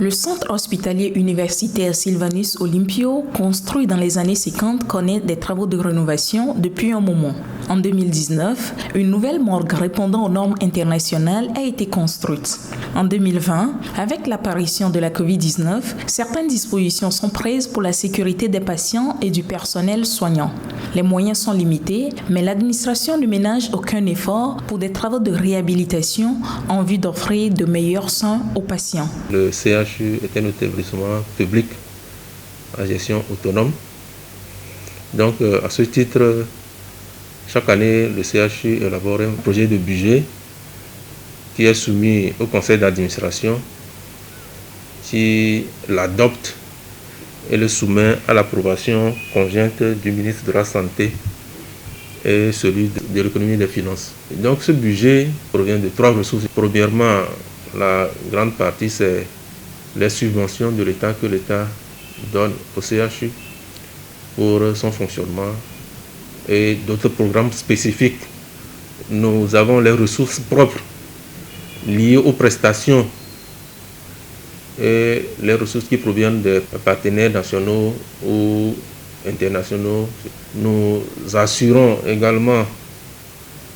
Le centre hospitalier universitaire Sylvanus Olympio, construit dans les années 50, connaît des travaux de rénovation depuis un moment. En 2019, une nouvelle morgue répondant aux normes internationales a été construite. En 2020, avec l'apparition de la COVID-19, certaines dispositions sont prises pour la sécurité des patients et du personnel soignant. Les moyens sont limités, mais l'administration ne ménage aucun effort pour des travaux de réhabilitation en vue d'offrir de meilleurs soins aux patients. Le CHU est un établissement public à gestion autonome. Donc, à ce titre, chaque année, le CHU élabore un projet de budget qui est soumis au conseil d'administration, qui l'adopte et le soumet à l'approbation conjointe du ministre de la Santé et celui de l'économie et des finances. Et donc, ce budget provient de trois ressources. Premièrement, la grande partie, c'est les subventions de l'État que l'État donne au CHU pour son fonctionnement et d'autres programmes spécifiques. Nous avons les ressources propres liées aux prestations et les ressources qui proviennent des partenaires nationaux ou internationaux. Nous assurons également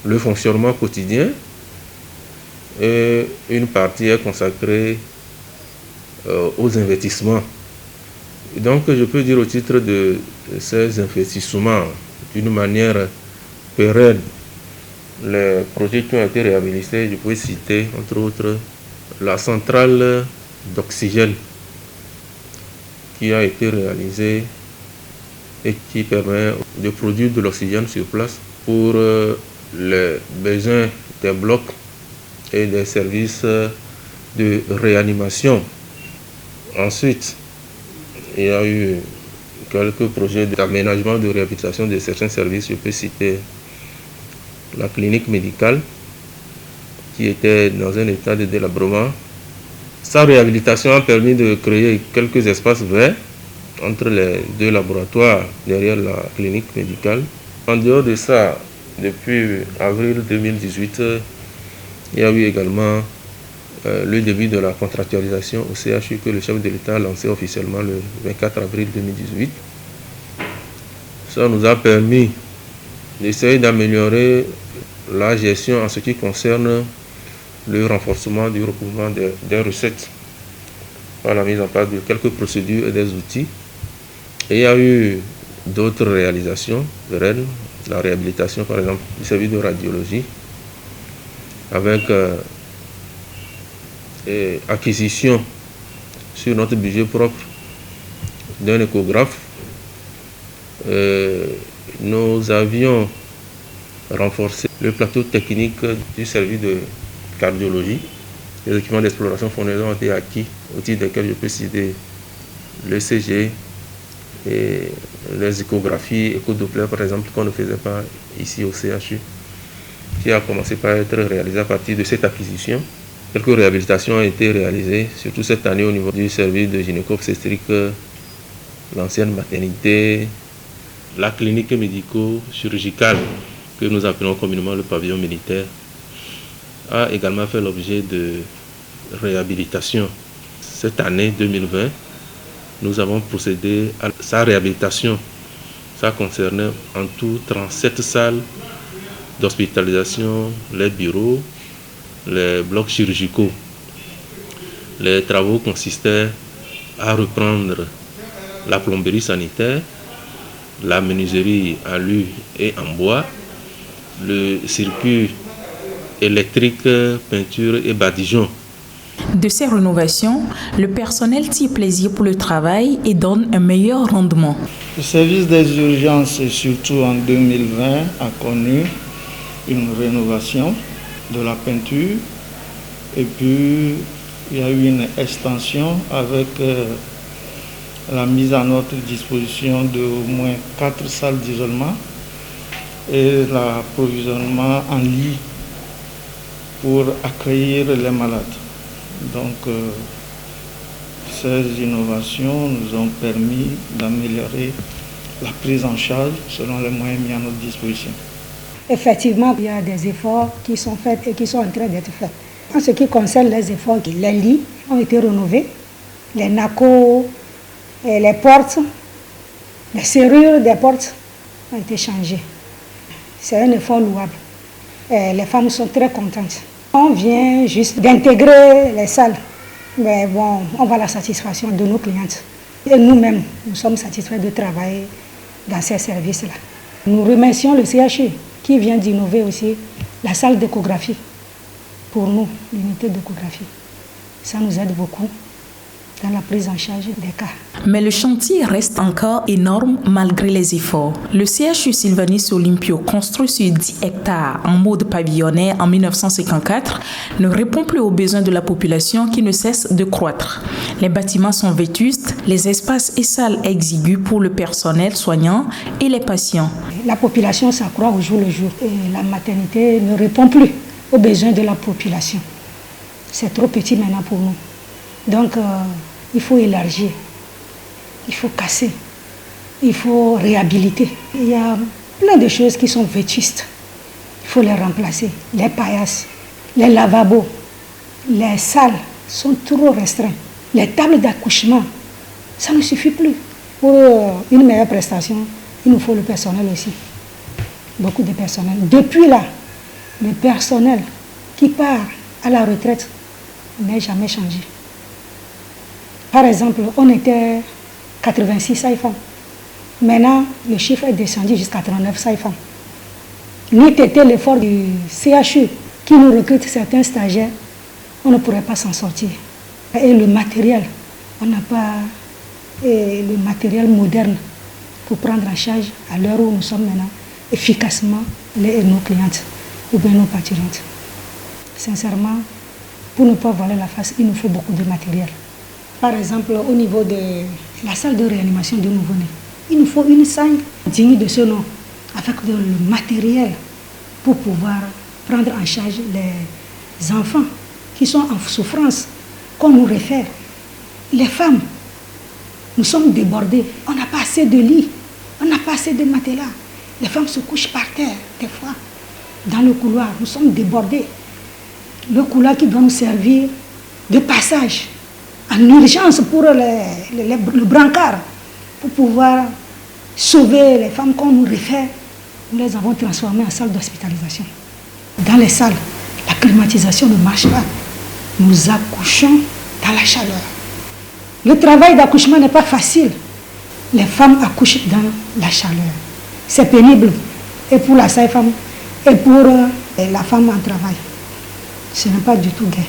le fonctionnement quotidien et une partie est consacrée aux investissements. Et donc, je peux dire au titre de ces investissements, d'une manière pérenne, les projets qui ont été réhabilités, je peux citer entre autres la centrale d'oxygène qui a été réalisée et qui permet de produire de l'oxygène sur place pour les besoins des blocs et des services de réanimation. Ensuite, il y a eu quelques projets d'aménagement, de réhabilitation de certains services. Je peux citer la clinique médicale qui était dans un état de délabrement. Sa réhabilitation a permis de créer quelques espaces verts entre les deux laboratoires derrière la clinique médicale. En dehors de ça, depuis avril 2018, il y a eu également le début de la contractualisation au CHU que le chef de l'État a lancé officiellement le 24 avril 2018. Ça nous a permis d'essayer d'améliorer la gestion en ce qui concerne le renforcement du recouvrement des recettes par la mise en place de quelques procédures et des outils. Et il y a eu d'autres réalisations pérennes, la réhabilitation par exemple du service de radiologie avec acquisition sur notre budget propre d'un échographe. Nous avions renforcé le plateau technique du service de cardiologie. Les équipements d'exploration fournaise ont été acquis, au titre desquels je peux citer le CG et les échographies, échodoppler par exemple, qu'on ne faisait pas ici au CHU, qui a commencé par être réalisé à partir de cette acquisition. Quelques réhabilitations ont été réalisées, surtout cette année au niveau du service de gynéco-obstétrique, l'ancienne maternité, la clinique médico-chirurgicale, que nous appelons communément le pavillon militaire, a également fait l'objet de réhabilitation. Cette année 2020, nous avons procédé à sa réhabilitation. Ça concernait en tout 37 salles d'hospitalisation, les bureaux, les blocs chirurgicaux. Les travaux consistaient à reprendre la plomberie sanitaire, la menuiserie en alu et en bois, le circuit électrique, peinture et badigeon. De ces rénovations, le personnel tire plaisir pour le travail et donne un meilleur rendement. Le service des urgences, surtout en 2020, a connu une rénovation de la peinture et puis il y a eu une extension avec la mise à notre disposition de au moins 4 salles d'isolement et l'approvisionnement en lit pour accueillir les malades. Donc, ces innovations nous ont permis d'améliorer la prise en charge selon les moyens mis à notre disposition. Effectivement, il y a des efforts qui sont faits et qui sont en train d'être faits. En ce qui concerne les efforts, les lits ont été rénovés. les nacos, et les portes, les serrures des portes ont été changées. C'est un effort louable. Et les femmes sont très contentes. On vient juste d'intégrer les salles. Mais bon, on voit la satisfaction de nos clientes. Et nous-mêmes, nous sommes satisfaits de travailler dans ces services-là. Nous remercions le CHU qui vient d'innover aussi la salle d'échographie. Pour nous, l'unité d'échographie. Ça nous aide beaucoup dans la prise en charge des cas. Mais le chantier reste encore énorme malgré les efforts. Le CHU Sylvanus Olympio, construit sur 10 hectares en mode pavillonnaire en 1954, ne répond plus aux besoins de la population qui ne cesse de croître. Les bâtiments sont vétustes, les espaces et salles exigus pour le personnel soignant et les patients. La population s'accroît au jour le jour et la maternité ne répond plus aux besoins de la population. C'est trop petit maintenant pour nous. Donc, il faut élargir, il faut casser, il faut réhabiliter. Il y a plein de choses qui sont vétustes. Il faut les remplacer. Les paillasses, les lavabos, les salles sont trop restreintes. Les tables d'accouchement, ça ne suffit plus. Pour une meilleure prestation, il nous faut le personnel aussi. Beaucoup de personnel. Depuis là, le personnel qui part à la retraite n'est jamais changé. Par exemple, on était 86 sages-femmes. Maintenant, le chiffre est descendu jusqu'à 39 sages-femmes. N'eût été l'effort du CHU qui nous recrute certains stagiaires, on ne pourrait pas s'en sortir. Et le matériel, on n'a pas le matériel moderne pour prendre en charge à l'heure où nous sommes maintenant efficacement nos clientes ou bien nos parturientes. Sincèrement, pour ne pas voiler la face, il nous faut beaucoup de matériel. Par exemple, au niveau de la salle de réanimation du nouveau-né, il nous faut une salle digne de ce nom, avec le matériel pour pouvoir prendre en charge les enfants qui sont en souffrance, qu'on nous réfère. Les femmes, nous sommes débordées, on n'a pas assez de lits, on n'a pas assez de matelas. Les femmes se couchent par terre, des fois, dans le couloir, nous sommes débordés. Le couloir qui doit nous servir de passage en urgence pour le brancard, pour pouvoir sauver les femmes qu'on nous réfère, nous les avons transformées en salles d'hospitalisation. Dans les salles, la climatisation ne marche pas. Nous accouchons dans la chaleur. Le travail d'accouchement n'est pas facile. Les femmes accouchent dans la chaleur. C'est pénible, et pour la sage-femme, et pour la femme en travail. Ce n'est pas du tout gai.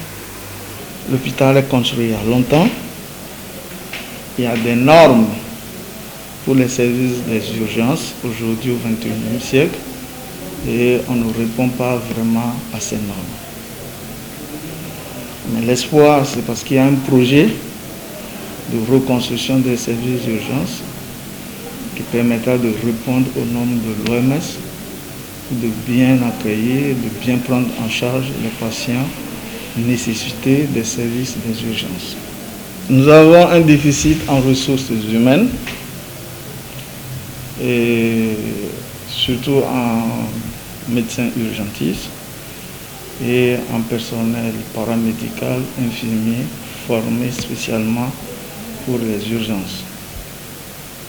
L'hôpital est construit il y a longtemps. Il y a des normes pour les services des urgences aujourd'hui au XXIe siècle et on ne répond pas vraiment à ces normes. Mais l'espoir, c'est parce qu'il y a un projet de reconstruction des services d'urgence qui permettra de répondre aux normes de l'OMS, de bien accueillir, de bien prendre en charge les patients nécessité des services des urgences. Nous avons un déficit en ressources humaines et surtout en médecins urgentistes et en personnel paramédical, infirmier, formé spécialement pour les urgences.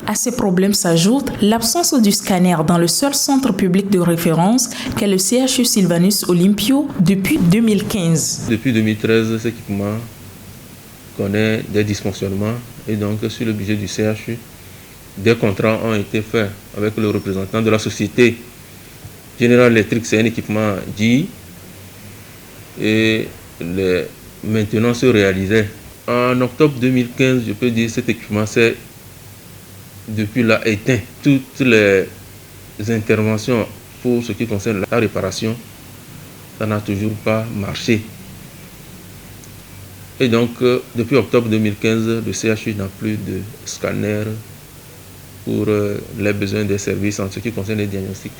À ces problèmes s'ajoute l'absence du scanner dans le seul centre public de référence qu'est le CHU Sylvanus Olympio depuis 2015. Depuis 2013, cet équipement connaît des dysfonctionnements et donc sur le budget du CHU, des contrats ont été faits avec le représentant de la société General Electric, c'est un équipement GE et les maintenances se réalisaient. En octobre 2015, je peux dire que cet équipement s'est depuis là éteint. Toutes les interventions pour ce qui concerne la réparation, ça n'a toujours pas marché. Et donc, depuis octobre 2015, le CHU n'a plus de scanner pour les besoins des services en ce qui concerne les diagnostics.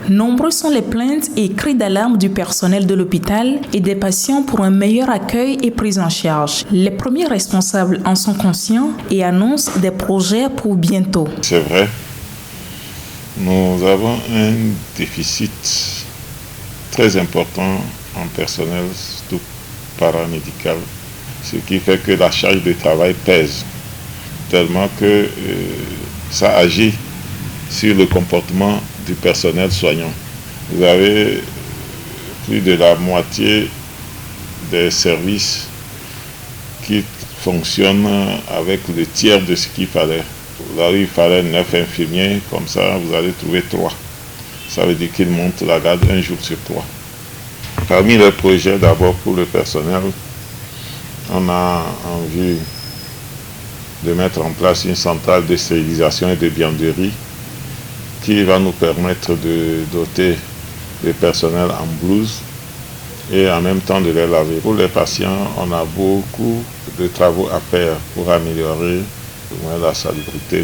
Nombreux sont les plaintes et cris d'alarme du personnel de l'hôpital et des patients pour un meilleur accueil et prise en charge. Les premiers responsables en sont conscients et annoncent des projets pour bientôt. C'est vrai, nous avons un déficit très important en personnel, surtout paramédical, Ce qui fait que la charge de travail pèse tellement que ça agit sur le comportement du personnel soignant. Vous avez plus de la moitié des services qui fonctionnent avec le tiers de ce qu'il fallait. Là où il fallait 9 infirmiers, comme ça vous allez trouver 3. Ça veut dire qu'ils montent la garde un jour sur 3. Parmi les projets, d'abord pour le personnel, on a envie de mettre en place une centrale de stérilisation et de vianderie qui va nous permettre de doter les personnels en blouse et en même temps de les laver. Pour les patients, on a beaucoup de travaux à faire pour améliorer la salubrité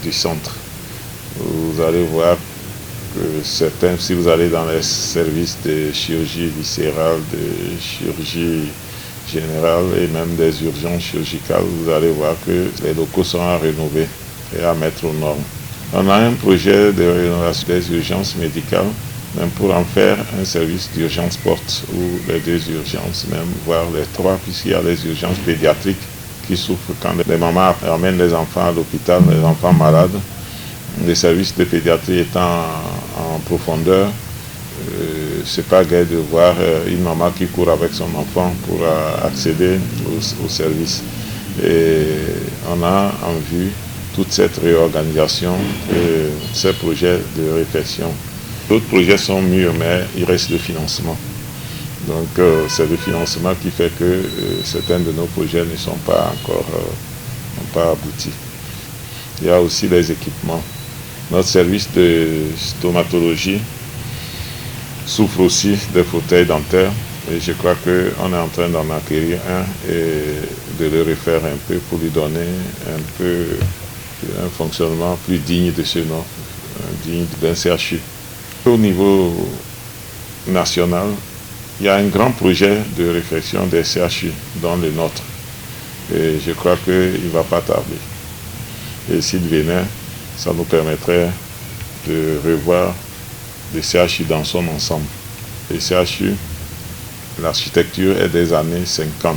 du centre. Vous allez voir que certains, si vous allez dans les services de chirurgie viscérale, de chirurgie générale et même des urgences chirurgicales, vous allez voir que les locaux sont à rénover et à mettre aux normes. On a un projet de rénovation des urgences médicales, même pour en faire un service d'urgence porte, ou les 2 urgences, même voire les 3, puisqu'il y a les urgences pédiatriques qui souffrent quand les mamans amènent les enfants à l'hôpital, les enfants malades. Les services de pédiatrie étant en profondeur, c'est pas gai de voir une maman qui court avec son enfant pour accéder au service. Et on a en vue toute cette réorganisation et ces projets de réflexion. D'autres projets sont mieux, mais il reste le financement. Donc c'est le financement qui fait que certains de nos projets ne sont pas encore n'ont pas abouti. Il y a aussi les équipements. Notre service de stomatologie souffre aussi des fauteuils dentaires et je crois qu'on est en train d'en acquérir un et de le refaire un peu pour lui donner un peu un fonctionnement plus digne de ce nom, digne d'un CHU. Au niveau national, il y a un grand projet de réflexion des CHU, dont le nôtre. Et je crois qu'il ne va pas tarder. Et s'il venait, ça nous permettrait de revoir le CHU dans son ensemble. Le CHU, l'architecture est des années 50.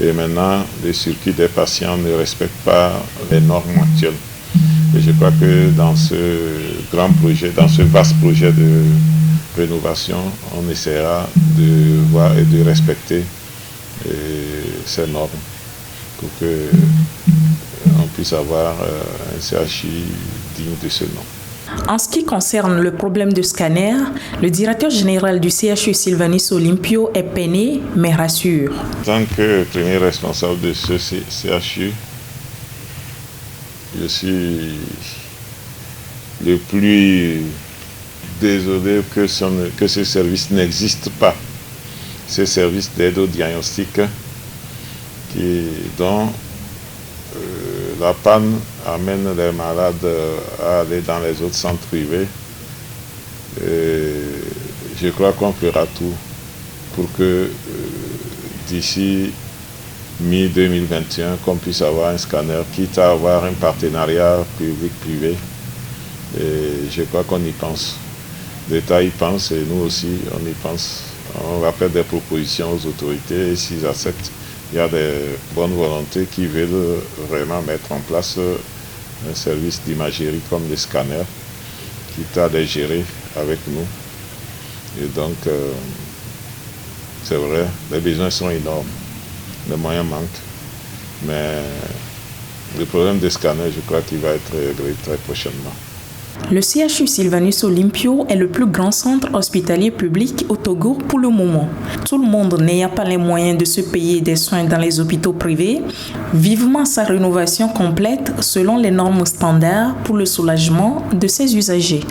Et maintenant, les circuits des patients ne respectent pas les normes actuelles. Et je crois que dans ce grand projet, dans ce vaste projet de rénovation, on essaiera de voir et de respecter ces normes pour qu'on puisse avoir un CHU digne de ce nom. En ce qui concerne le problème de scanner, le directeur général du CHU Sylvanus Olympio est peiné, mais rassure. En tant que premier responsable de ce CHU, je suis le plus désolé que ce service n'existe pas. Ce service d'aide au diagnostic dont la panne amène les malades à aller dans les autres centres privés. Et je crois qu'on fera tout pour que d'ici mi-2021, qu'on puisse avoir un scanner, quitte à avoir un partenariat public-privé. Et je crois qu'on y pense. L'État y pense et nous aussi, on y pense. On va faire des propositions aux autorités et s'ils acceptent, il y a des bonnes volontés qui veulent vraiment mettre en place un service d'imagerie comme les scanners, quitte à les gérer avec nous. Et donc, c'est vrai, les besoins sont énormes, les moyens manquent, mais le problème des scanners, je crois qu'il va être réglé très prochainement. Le CHU Sylvanus Olympio est le plus grand centre hospitalier public au Togo pour le moment. Tout le monde n'ayant pas les moyens de se payer des soins dans les hôpitaux privés, vivement sa rénovation complète selon les normes standards pour le soulagement de ses usagers.